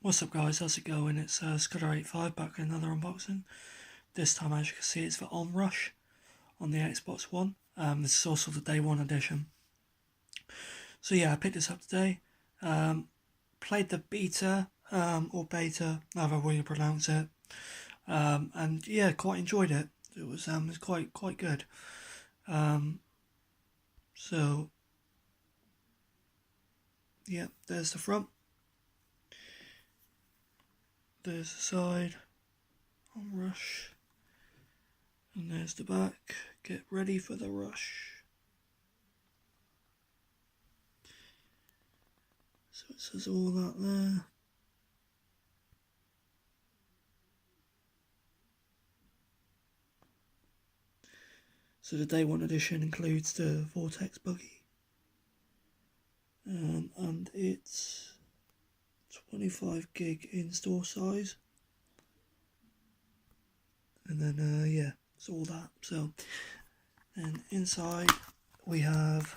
What's up guys, how's it going? It's Scudder85 back with another unboxing. This time, as you can see, it's for Onrush on the Xbox One. This is also the day one edition. So yeah, I picked this up today. Played the beta, or beta, however you pronounce it. And yeah, quite enjoyed it. It was quite good. So yeah, there's the front. There's the side, Onrush, and there's the back. Get ready for the rush. So it says all that there. So the day one edition includes the Vortex buggy, and it's 25 gig in-store size, and then yeah, it's all that. So, and inside we have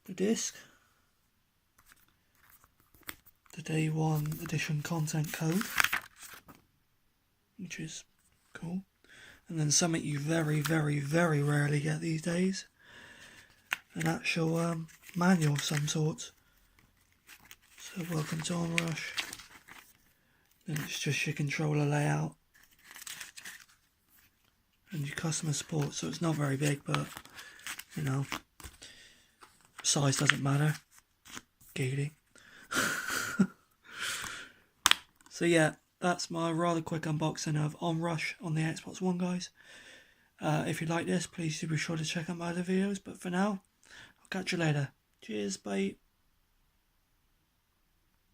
the disc, the day one edition content code, which is cool, and then something you very rarely get these days, an actual manual of some sort. So welcome to Onrush. Then it's just your controller layout and your customer support. So it's not very big, but you know, size doesn't matter. Giggity. So yeah, that's my rather quick unboxing of Onrush on the Xbox One, guys. If you like this, please do be sure to check out my other videos. But for now, I'll catch you later. Cheers, bye.